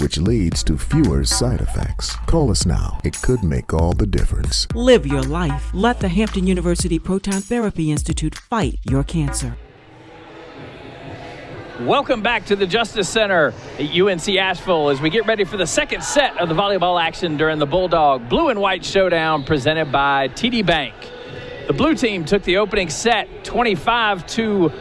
which leads to fewer side effects. Call us now. It could make all the difference. Live your life. Let the Hampton University Proton Therapy Institute fight your cancer. Welcome back to the Justice Center at UNC Asheville as we get ready for the second set of the volleyball action during the Bulldog Blue and White Showdown presented by TD Bank. The blue team took the opening set 25-12,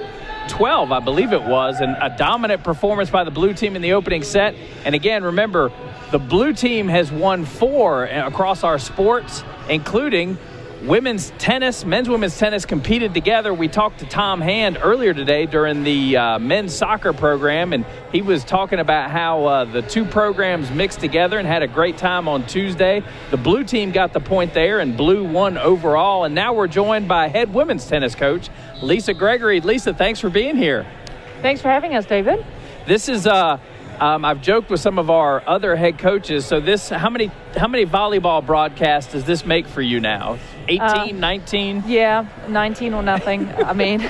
I believe it was, and a dominant performance by the blue team in the opening set. And again, remember, the blue team has won 4 across our sports, including women's tennis. Men's women's tennis competed together. We talked to Tom Hand earlier today during the men's soccer program, and he was talking about how the two programs mixed together and had a great time on Tuesday. The blue team got the point there, and blue won overall. And now we're joined by head women's tennis coach Lisa Gregory. Lisa, thanks for being here. Thanks for having us, David. This is I've joked with some of our other head coaches. So this, how many volleyball broadcasts does this make for you now? 18, 19? Yeah, 19 or nothing. I mean,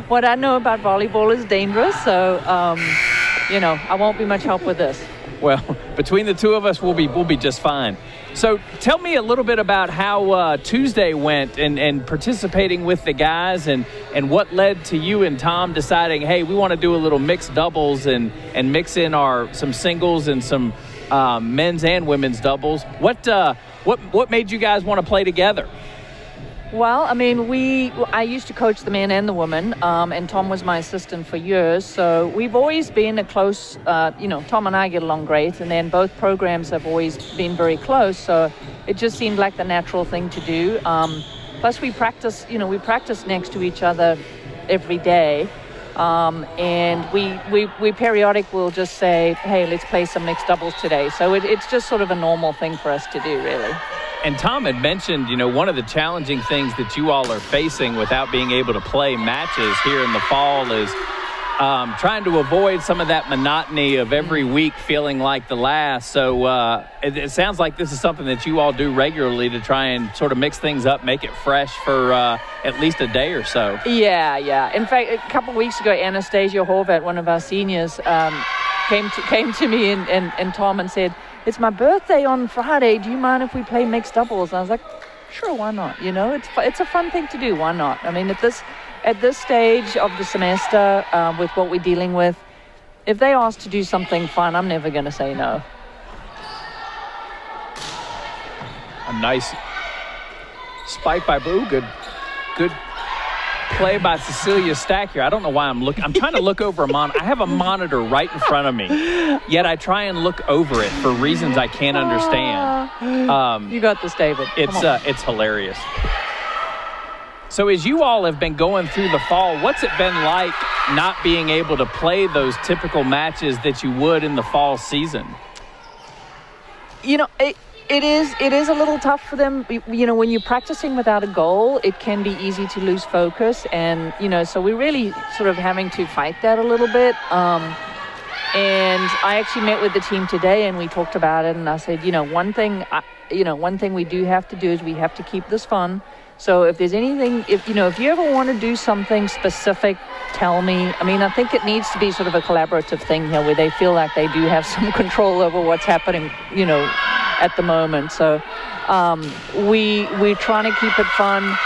what I know about volleyball is dangerous. So, I won't be much help with this. Well, between the two of us, we'll be just fine. So tell me a little bit about how Tuesday went and participating with the guys and what led to you and Tom deciding, hey, we want to do a little mixed doubles and mix in some singles and some men's and women's doubles. What made you guys want to play together? Well, I mean, I used to coach the men and the women, and Tom was my assistant for years. So we've always been a close, Tom and I get along great, and then both programs have always been very close. So it just seemed like the natural thing to do. Plus we practice next to each other every day. And we periodic will just say, hey, let's play some mixed doubles today. So it's just sort of a normal thing for us to do, really. And Tom had mentioned, one of the challenging things that you all are facing without being able to play matches here in the fall is trying to avoid some of that monotony of every week feeling like the last. So it sounds like this is something that you all do regularly to try and sort of mix things up, make it fresh for at least a day or so. Yeah. In fact, a couple of weeks ago, Anastasia Horvat, one of our seniors, came to me and Tom and said, it's my birthday on Friday. Do you mind if we play mixed doubles? And I was like, sure, why not? It's a fun thing to do. Why not? I mean, at this stage of the semester, with what we're dealing with, if they ask to do something fun, I'm never going to say no. A nice spike by Blue. Good play by Cecilia Stack here. I don't know why I'm trying to look over a monitor. I have a monitor right in front of me, yet I try and look over it for reasons I can't understand. You got this, David. It's hilarious. So as you all have been going through the fall, what's it been like not being able to play those typical matches that you would in the fall season? It is a little tough for them. When you're practicing without a goal, it can be easy to lose focus. And, so we're really sort of having to fight that a little bit. And I actually met with the team today and we talked about it. And I said, one thing we do have to do is we have to keep this fun. So if there's anything, if you ever want to do something specific, tell me. I mean, I think it needs to be sort of a collaborative thing here where they feel like they do have some control over what's happening, at the moment. So we're trying to keep it fun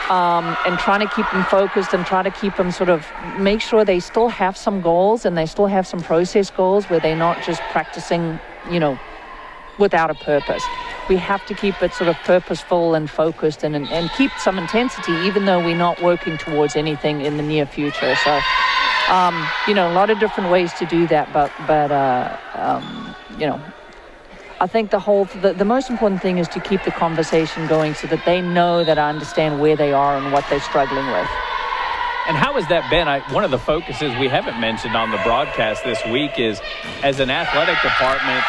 and trying to keep them focused and try to keep them sort of make sure they still have some goals and they still have some process goals where they're not just practicing, without a purpose. We have to keep it sort of purposeful and focused and keep some intensity even though we're not working towards anything in the near future. So, a lot of different ways to do that, but I think the most important thing is to keep the conversation going so that they know that I understand where they are and what they're struggling with. And how has that been? One of the focuses we haven't mentioned on the broadcast this week is, as an athletic department,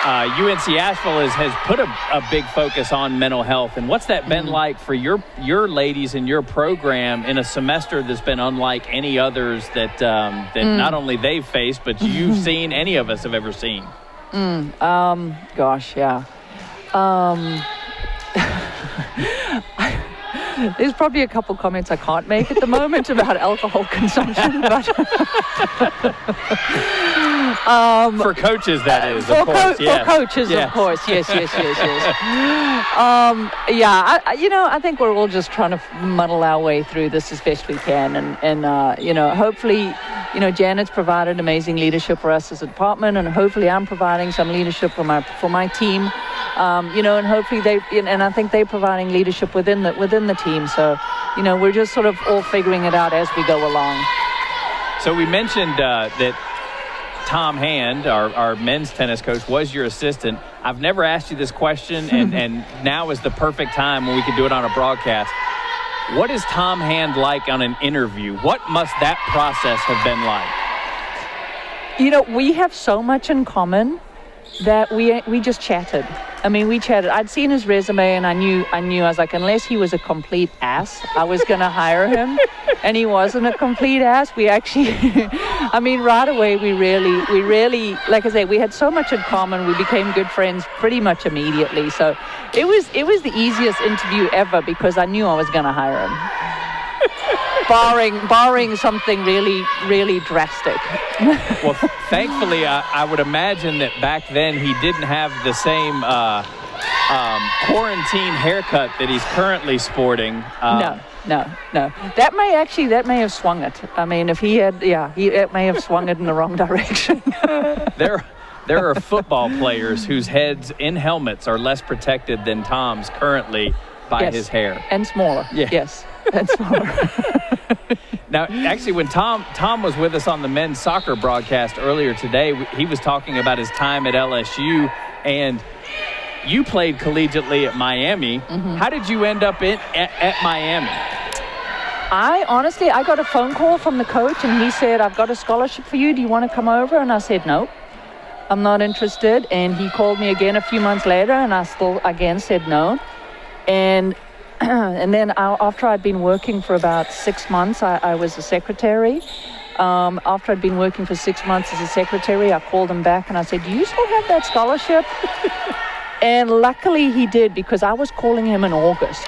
UNC Asheville has put a big focus on mental health. And what's that been like for your ladies in your program in a semester that's been unlike any others that not only they've faced, but you've seen, any of us have ever seen? Gosh, yeah. There's probably a couple comments I can't make at the moment about alcohol consumption, but For coaches, that is, for of course. For coaches, of course. Yes. I think we're all just trying to muddle our way through this as best we can. And hopefully, Janet's provided amazing leadership for us as a department, and hopefully I'm providing some leadership for my team. And hopefully and I think they're providing leadership within the team. So, we're just sort of all figuring it out as we go along. So we mentioned that Tom Hand, our men's tennis coach, was your assistant. I've never asked you this question, and now is the perfect time when we can do it on a broadcast. What is Tom Hand like on an interview? What must that process have been like? We have so much in common that we just chatted. We chatted. I'd seen his resume, and I knew. I was like, unless he was a complete ass, I was going to hire him. And he wasn't a complete ass. We actually, right away, we really, like I say, we had so much in common. We became good friends pretty much immediately. So it was the easiest interview ever because I knew I was going to hire him. barring something really, really drastic. Well, thankfully, I would imagine that back then he didn't have the same quarantine haircut that he's currently sporting. No. That may have swung it. If he had, it may have swung it in the wrong direction. There are football players whose heads in helmets are less protected than Tom's currently by his hair. And smaller. Yeah. Yes, and smaller. Now, actually, when Tom was with us on the men's soccer broadcast earlier today, he was talking about his time at LSU, and you played collegiately at Miami. Mm-hmm. How did you end up at Miami? I got a phone call from the coach, and he said, I've got a scholarship for you. Do you want to come over? And I said, no, I'm not interested. And he called me again a few months later, and I still again said no. And then after I'd been working for about 6 months, I was a secretary. After I'd been working for 6 months as a secretary, I called him back and I said, do you still have that scholarship? And luckily he did, because I was calling him in August.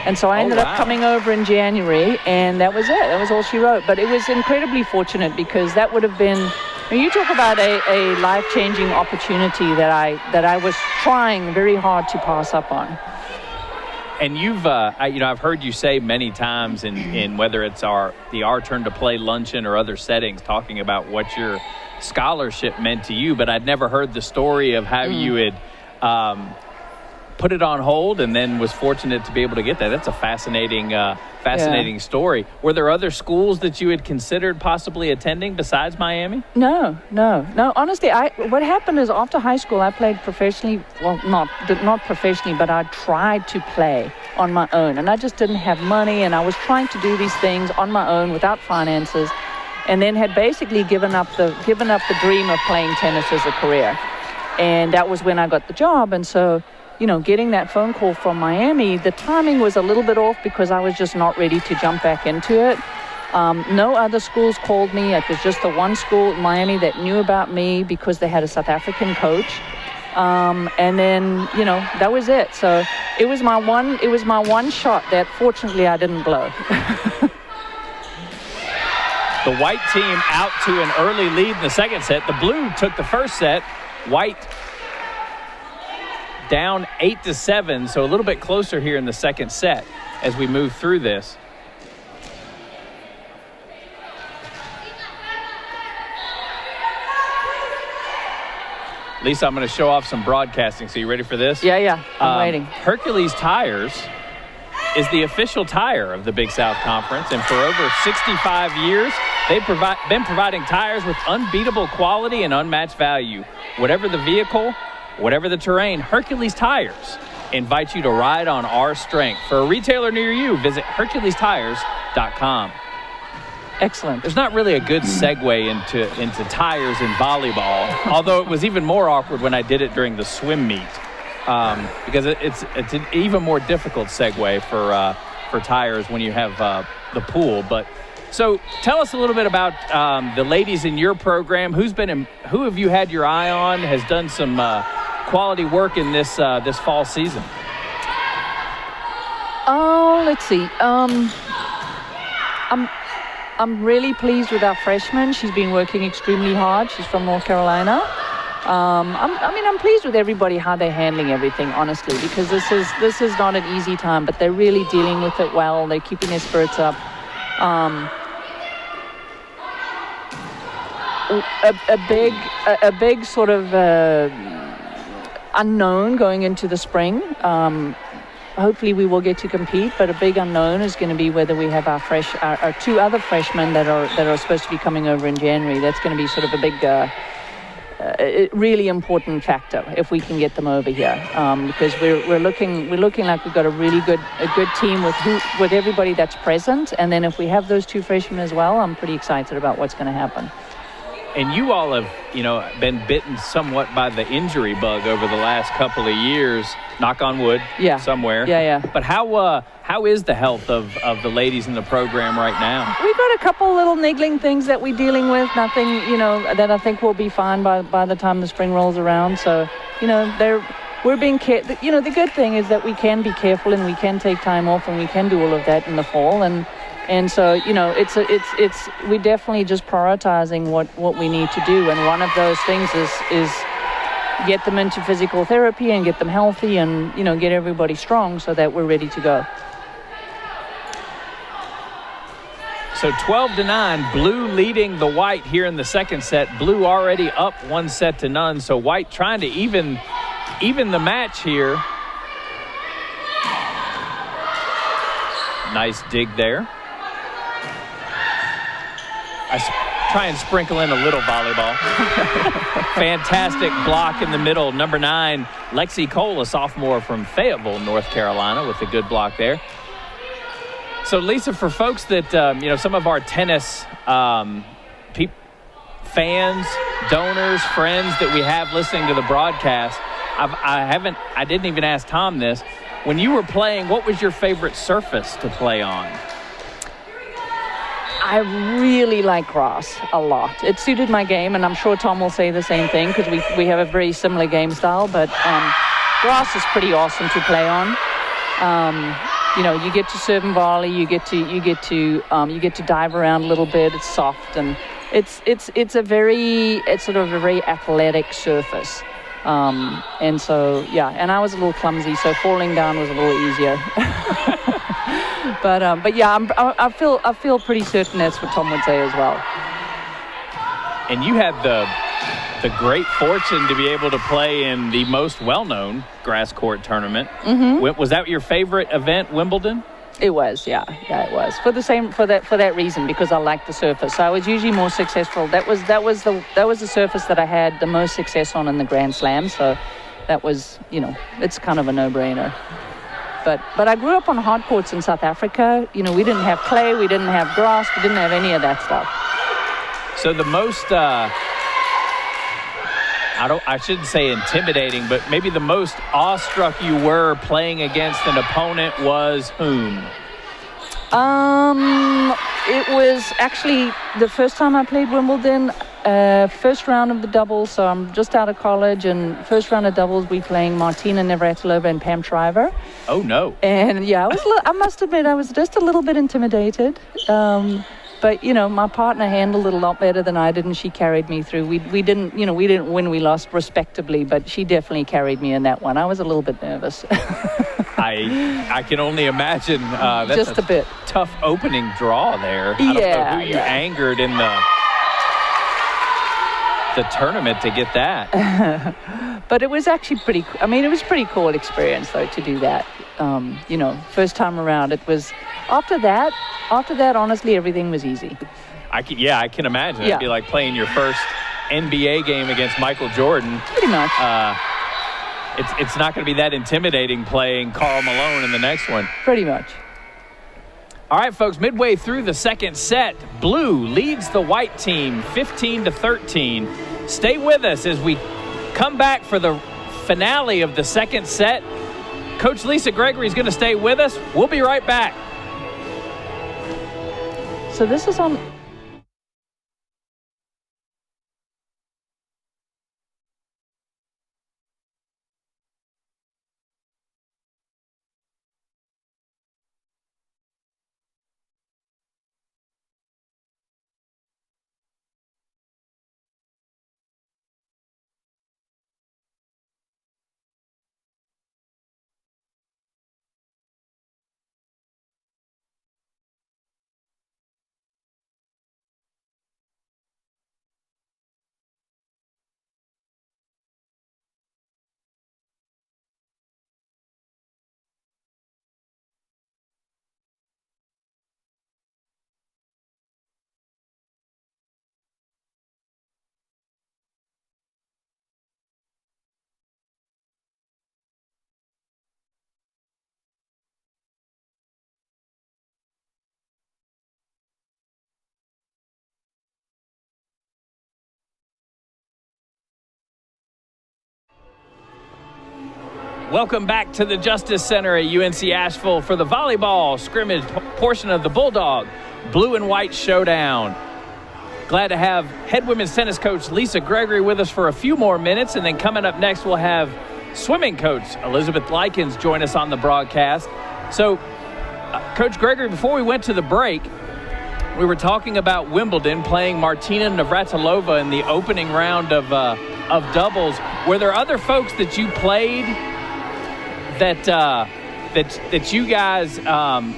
And so I ended up coming over in January, and that was it. That was all she wrote. But it was incredibly fortunate, because that would have been, you talk about a life-changing opportunity that I was trying very hard to pass up on. And you've, I've heard you say many times in whether it's our Turn to Play luncheon or other settings, talking about what your scholarship meant to you, but I'd never heard the story of how you had put it on hold and then was fortunate to be able to get that. That's a fascinating story. Were there other schools that you had considered possibly attending besides Miami? No. Honestly, what happened is after high school, I played professionally. Well, not professionally, but I tried to play on my own, and I just didn't have money, and I was trying to do these things on my own without finances, and then had basically given up the dream of playing tennis as a career. And that was when I got the job, and so, getting that phone call from Miami, the timing was a little bit off because I was just not ready to jump back into it. No other schools called me. It was just the one school in Miami that knew about me because they had a South African coach. And then, that was it. So it was my one shot that fortunately I didn't blow. The white team out to an early lead in the second set. The blue took the first set. White down 8-7, so a little bit closer here in the second set as we move through this. Lisa, I'm going to show off some broadcasting. So you ready for this? Yeah. I'm waiting. Hercules Tires is the official tire of the Big South Conference, and for over 65 years, they've been providing tires with unbeatable quality and unmatched value. Whatever the vehicle, whatever the terrain, Hercules Tires invites you to ride on our strength. For a retailer near you, visit HerculesTires.com. Excellent. There's not really a good segue into tires in volleyball, although it was even more awkward when I did it during the swim meet, because it's an even more difficult segue for tires when you have the pool. But so tell us a little bit about the ladies in your program. Who have you had your eye on? Has done some quality work in this fall season? I'm really pleased with our freshman. She's been working extremely hard. She's from North Carolina. I'm pleased with everybody, how they're handling everything, honestly, because this is not an easy time, but they're really dealing with it well. They're keeping their spirits up. A big sort of unknown going into the spring. Hopefully we will get to compete, but a big unknown is going to be whether we have our two other freshmen that are supposed to be coming over in January. That's going to be sort of a big, really important factor if we can get them over here, because we're looking like we've got a really good team with everybody that's present, and then if we have those two freshmen as well, I'm pretty excited about what's going to happen. And you all have, been bitten somewhat by the injury bug over the last couple of years. Knock on wood. Yeah. Somewhere. Yeah. But how is the health of the ladies in the program right now? We've got a couple little niggling things that we're dealing with. Nothing, that I think will be fine by the time the spring rolls around. So, we're being careful. The good thing is that we can be careful and we can take time off and we can do all of that in the fall. And so, it's we're definitely just prioritizing what we need to do. And one of those things is get them into physical therapy and get them healthy and, get everybody strong so that we're ready to go. So 12-9, Blue leading the White here in the second set. Blue already up 1-0. So White trying to even the match here. Nice dig there. I try and sprinkle in a little volleyball. Fantastic block in the middle. Number 9, Lexi Cole, a sophomore from Fayetteville, North Carolina, with a good block there. So, Lisa, for folks that, some of our tennis fans, donors, friends that we have listening to the broadcast, I didn't even ask Tom this. When you were playing, what was your favorite surface to play on? I really like grass a lot. It suited my game, and I'm sure Tom will say the same thing because we have a very similar game style. But grass is pretty awesome to play on. You get to serve and volley. You get to dive around a little bit. It's soft and it's sort of a very athletic surface. And so and I was a little clumsy, so falling down was a little easier. But yeah, I feel pretty certain that's what Tom would say as well. And you had the great fortune to be able to play in the most well-known grass court tournament. Mm-hmm. Was that your favorite event, Wimbledon? It was, yeah, it was for that reason, because I liked the surface. So I was usually more successful. That was the surface that I had the most success on in the Grand Slam. So that was, it's kind of a no-brainer. But I grew up on hard courts in South Africa. We didn't have clay, we didn't have grass, we didn't have any of that stuff. So the most, I shouldn't say intimidating, but maybe the most awestruck you were playing against an opponent was whom? It was actually the first time I played Wimbledon, first round of the doubles, so I'm just out of college, and first round of doubles we playing Martina Navratilova and Pam Shriver. Oh, no. And yeah, I must admit I was just a little bit intimidated. But, my partner handled it a lot better than I did, and she carried me through. We didn't win, we lost respectably, but she definitely carried me in that one. I was a little bit nervous. I can only imagine. That's just a bit. Tough opening draw there. I don't know who you angered in the tournament to get that. But it was actually it was a pretty cool experience, though, to do that. First time around, it was. After that, honestly, everything was easy. I can imagine. It'd be like playing your first NBA game against Michael Jordan. Pretty much. It's not going to be that intimidating playing Karl Malone in the next one. Pretty much. All right, folks, midway through the second set, Blue leads the White team 15-13. Stay with us as we come back for the finale of the second set. Coach Lisa Gregory is going to stay with us. We'll be right back. So this is on Welcome back to the Justice Center at UNC Asheville for the volleyball scrimmage portion of the Bulldog Blue and White Showdown. Glad to have head women's tennis coach Lisa Gregory with us for a few more minutes, and then coming up next we'll have swimming coach Elizabeth Likens join us on the broadcast. So, Coach Gregory, before we went to the break, we were talking about Wimbledon playing Martina Navratilova in the opening round of doubles. Were there other folks that you played that you guys,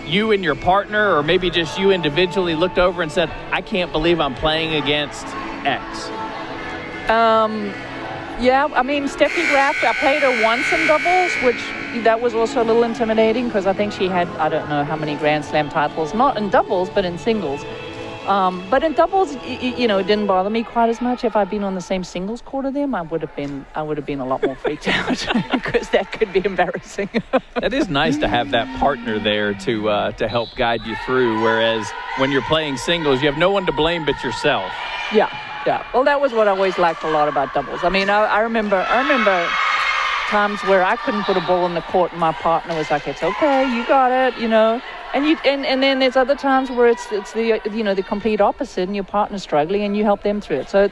you and your partner, or maybe just you individually, looked over and said, I can't believe I'm playing against X? Yeah, I mean, Steffi Graf, I played her once in doubles, which that was also a little intimidating because I think she had, I don't know how many Grand Slam titles, not in doubles, but in singles. But in doubles, it didn't bother me quite as much. If I'd been on the same singles court of them, I would have been a lot more freaked out because that could be embarrassing. That is nice to have that partner there to help guide you through. Whereas when you're playing singles, you have no one to blame but yourself. Yeah. Well, that was what I always liked a lot about doubles. I mean, I remember times where I couldn't put a ball in the court and my partner was like, "It's okay, you got it," And then there's other times where it's the complete opposite, and your partner's struggling, and you help them through it. So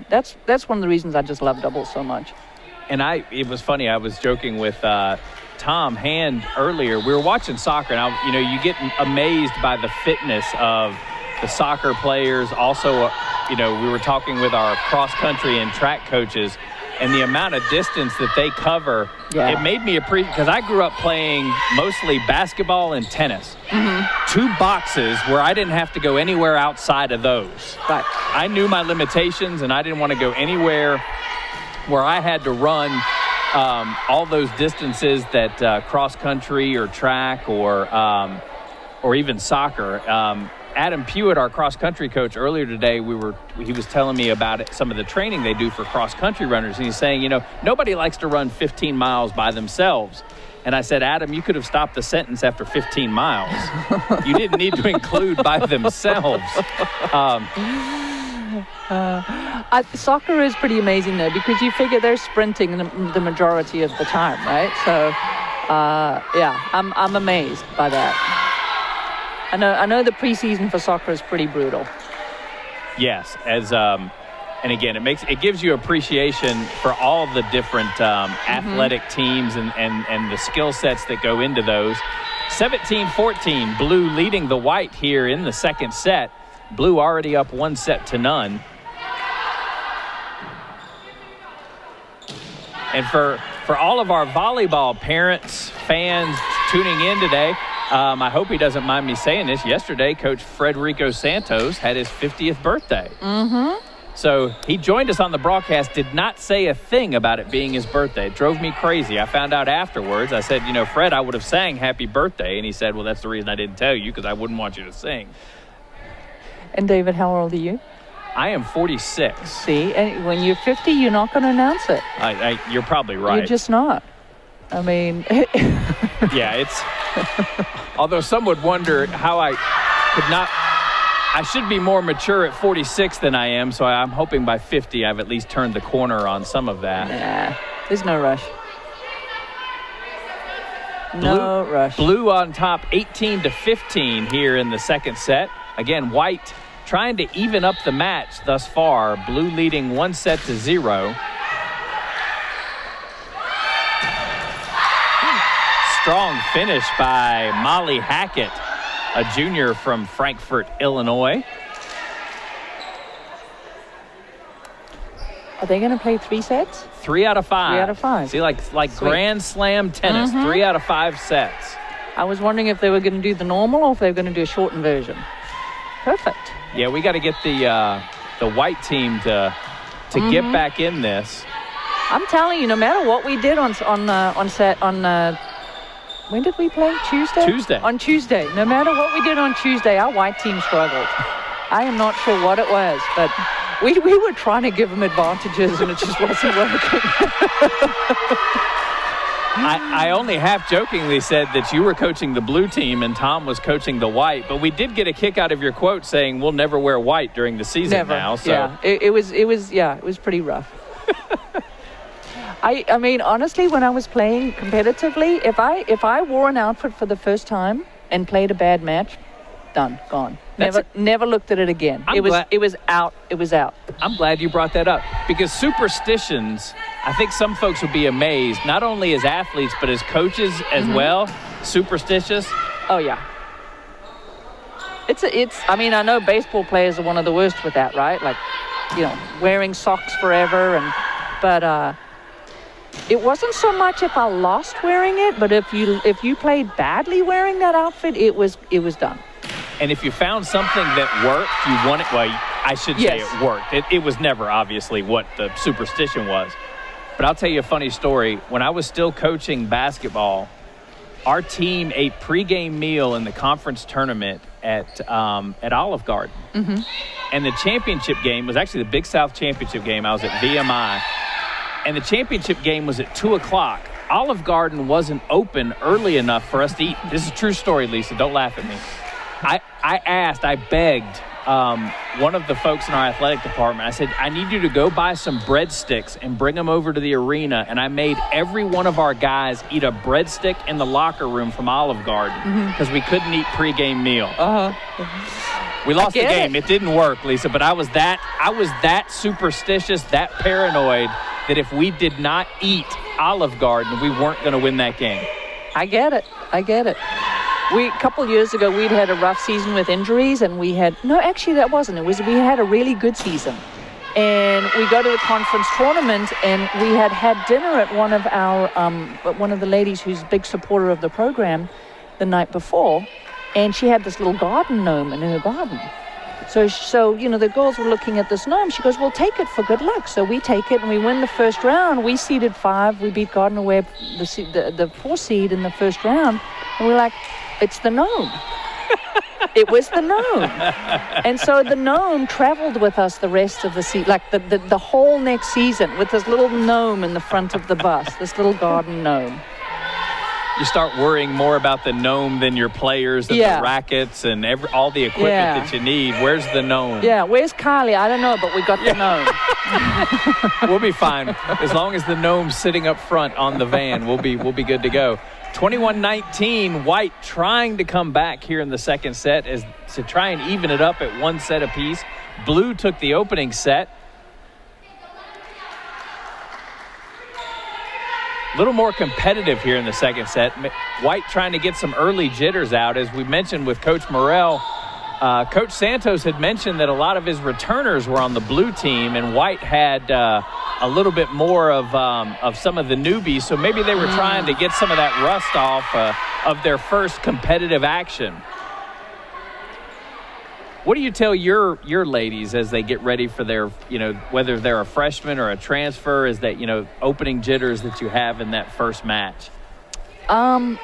that's one of the reasons I just love doubles so much. And it was funny. I was joking with Tom Hand earlier. We were watching soccer, and you get amazed by the fitness of the soccer players. Also, we were talking with our cross country and track coaches, and the amount of distance that they cover. Yeah. It made me appreciate, because I grew up playing mostly basketball and tennis. Mm-hmm. 2 boxes where I didn't have to go anywhere outside of those. Right. I knew my limitations, and I didn't want to go anywhere where I had to run all those distances that cross country or track or even soccer. Adam Pewitt, our cross-country coach, earlier today, he was telling me about some of the training they do for cross-country runners, and he's saying, nobody likes to run 15 miles by themselves. And I said, Adam, you could have stopped the sentence after 15 miles. You didn't need to include by themselves. Soccer is pretty amazing, though, because you figure they're sprinting the majority of the time, right? So, I'm amazed by that. I know the preseason for soccer is pretty brutal. Yes, and again, it gives you appreciation for all the different athletic teams and the skill sets that go into those. 17-14, Blue leading the White here in the second set. Blue already up 1-0. And for all of our volleyball parents, fans tuning in today, I hope he doesn't mind me saying this. Yesterday, Coach Frederico Santos had his 50th birthday. Mm-hmm. So he joined us on the broadcast, did not say a thing about it being his birthday. It drove me crazy. I found out afterwards. I said, Fred, I would have sang happy birthday. And he said, well, that's the reason I didn't tell you, because I wouldn't want you to sing. And David, how old are you? I am 46. See, and when you're 50, you're not going to announce it. You're probably right. You're just not. I mean... Yeah, it's... Although some would wonder how I could not... I should be more mature at 46 than I am, so I'm hoping by 50 I've at least turned the corner on some of that. Nah, there's no rush. No rush. Blue on top, 18-15 here in the second set. Again, White trying to even up the match thus far. Blue leading 1-0. Strong finish by Molly Hackett, a junior from Frankfort, Illinois. Are they going to play 3 sets? 3 out of 5. 3 out of 5. See, like Grand Slam tennis, 3 out of 5 sets. I was wondering if they were going to do the normal or if they were going to do a shortened version. Perfect. Yeah, we got to get the White team to get back in this. I'm telling you, no matter what we did on when did we play? Tuesday? On Tuesday. No matter what we did on Tuesday, our White team struggled. I am not sure what it was, but we were trying to give them advantages and it just wasn't working. I only half-jokingly said that you were coaching the Blue team and Tom was coaching the White, but we did get a kick out of your quote saying we'll never wear white during the season. Never. Now. So. Yeah, it was pretty rough. I mean, honestly, when I was playing competitively, if I wore an outfit for the first time and played a bad match, done, gone. Never looked at it again. It was out. It was out. I'm glad you brought that up, because superstitions, I think some folks would be amazed, not only as athletes but as coaches as well. Superstitious. Oh yeah. It's. I mean, I know baseball players are one of the worst with that, right? Like, wearing socks forever, but it wasn't so much if I lost wearing it, but if you played badly wearing that outfit, it was done. And if you found something that worked, you won it. Well, I should say it worked. It was never obviously what the superstition was. But I'll tell you a funny story. When I was still coaching basketball, our team ate pregame meal in the conference tournament at Olive Garden. Mm-hmm. And the championship game was actually the Big South championship game. I was at VMI. And the championship game was at 2 o'clock. Olive Garden wasn't open early enough for us to eat. This is a true story, Lisa. Don't laugh at me. I begged one of the folks in our athletic department. I said, I need you to go buy some breadsticks and bring them over to the arena. And I made every one of our guys eat a breadstick in the locker room from Olive Garden because we couldn't eat pregame meal. We lost the game. It didn't work, Lisa. But I was that superstitious, that paranoid, that if we did not eat Olive Garden, we weren't going to win that game. I get it. A couple years ago, we'd had a rough season with injuries, and we had we had a really good season. And we go to the conference tournament, and we had dinner at one of the ladies who's a big supporter of the program the night before, and she had this little garden gnome in her garden. So the girls were looking at this gnome. She goes, well, take it for good luck. So we take it, and we win the first round. We seeded 5. We beat Gardner Webb, the 4 seed in the first round. And we're like, it's the gnome. It was the gnome. And so the gnome traveled with us the rest of the season, like the whole next season, with this little gnome in the front of the bus, this little garden gnome. You start worrying more about the gnome than your players and the rackets and all the equipment that you need. Where's the gnome? Yeah, where's Kylie? I don't know, but we got the gnome. We'll be fine. As long as the gnome's sitting up front on the van, we'll be good to go. 21-19, White trying to come back here in the second set as to try and even it up at 1 set apiece. Blue took the opening set. A little more competitive here in the second set. White trying to get some early jitters out. As we mentioned with Coach Morrell, Coach Santos had mentioned that a lot of his returners were on the blue team, and White had a little bit more of some of the newbies. So maybe they were trying to get some of that rust off of their first competitive action. What do you tell your ladies as they get ready for their, whether they're a freshman or a transfer, is that, opening jitters that you have in that first match? I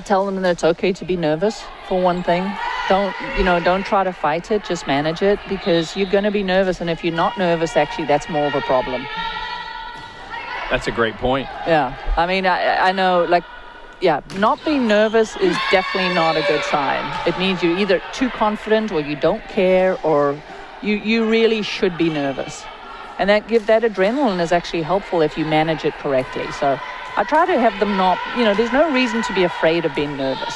tell them that it's okay to be nervous, for one thing. Don't try to fight it, just manage it, because you're going to be nervous, and if you're not nervous, actually, that's more of a problem. That's a great point. Yeah. I mean, I know, not being nervous is definitely not a good sign. It means you're either too confident or you don't care, or you really should be nervous. And that adrenaline is actually helpful if you manage it correctly. So I try to have them not, there's no reason to be afraid of being nervous.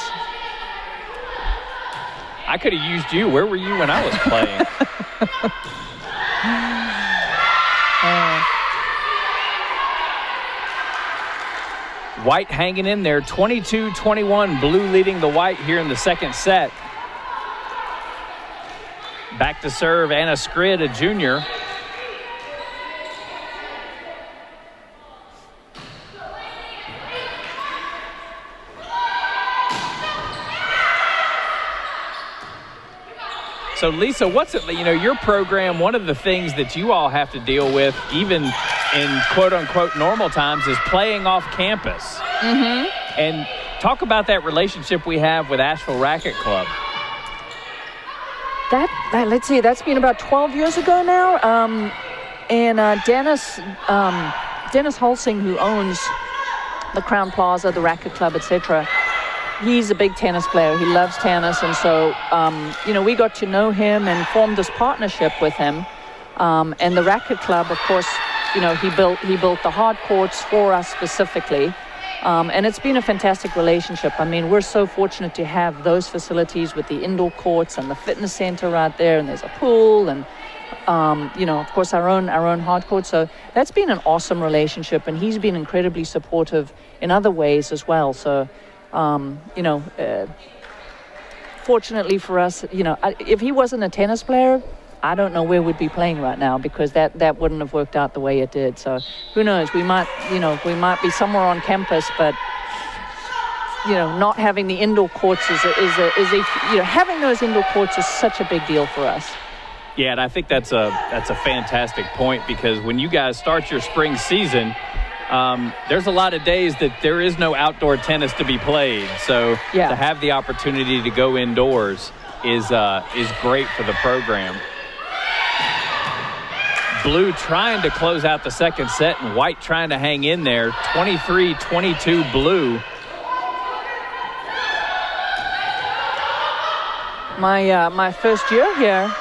I could have used you. Where were you when I was playing? White hanging in there, 22-21. Blue leading the White here in the second set. Back to serve Anna Skrid, a junior. So, Lisa, what's it, your program, one of the things that you all have to deal with, even in quote-unquote normal times, is playing off campus. Mm-hmm. And talk about that relationship we have with Asheville Racquet Club. Let's see, that's been about 12 years ago now. And Dennis Holsing, who owns the Crown Plaza, the Racquet Club, etc., he's a big tennis player. He loves tennis. And so, we got to know him and formed this partnership with him. And the Racquet Club, of course, he built the hard courts for us specifically. And it's been a fantastic relationship. I mean, we're so fortunate to have those facilities with the indoor courts and the fitness center right there, and there's a pool and, of course, our own hard court. So that's been an awesome relationship, and he's been incredibly supportive in other ways as well. So, fortunately for us, if he wasn't a tennis player, I don't know where we'd be playing right now, because that wouldn't have worked out the way it did. So who knows? We might be somewhere on campus, but not having the indoor courts is having those indoor courts is such a big deal for us. Yeah, and I think that's a fantastic point, because when you guys start your spring season, there's a lot of days that there is no outdoor tennis to be played. So to have the opportunity to go indoors is great for the program. Blue trying to close out the second set, and White trying to hang in there. 23-22 Blue. My first year here,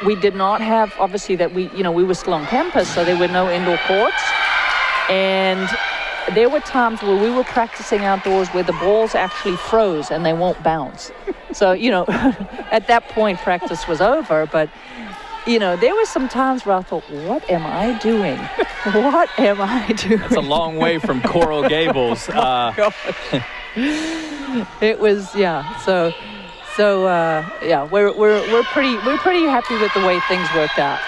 we did not have, obviously, that we were still on campus, so there were no indoor courts. And there were times where we were practicing outdoors where the balls actually froze and they won't bounce. So, at that point, practice was over, but there were some times where I thought, what am I doing? What am I doing? That's a long way from Coral Gables. It was, So we're pretty happy with the way things worked out.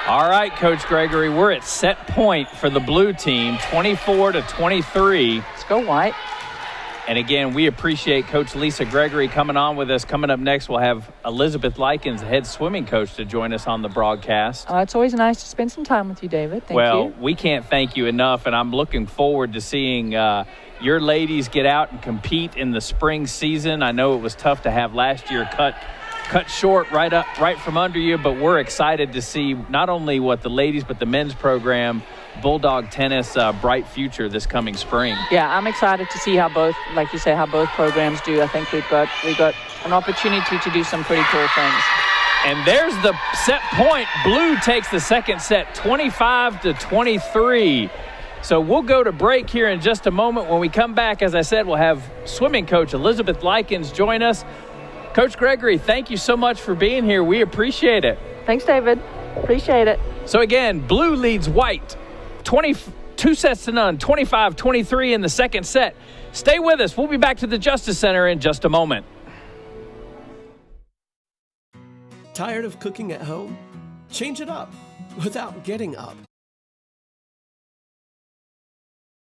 All right, Coach Gregory, we're at set point for the blue team, 24-23. Let's go, White. And again, we appreciate Coach Lisa Gregory coming on with us. Coming up next, we'll have Elizabeth Likens, the head swimming coach, to join us on the broadcast. It's always nice to spend some time with you, David. Thank you. Well, we can't thank you enough, and I'm looking forward to seeing your ladies get out and compete in the spring season. I know it was tough to have last year cut short right from under you, but we're excited to see not only what the ladies but the men's program, Bulldog Tennis, bright future this coming spring. Yeah, I'm excited to see how both programs do. I think we've got an opportunity to do some pretty cool things. And there's the set point. Blue takes the second set, 25-23. So we'll go to break here in just a moment. When we come back, as I said, we'll have swimming coach Elizabeth Likens join us. Coach Gregory, thank you so much for being here. We appreciate it. Thanks, David. Appreciate it. So again, Blue leads White 22 sets to none, 25-23 in the second set. Stay with us. We'll be back to the Justice Center in just a moment. Tired of cooking at home? Change it up without getting up.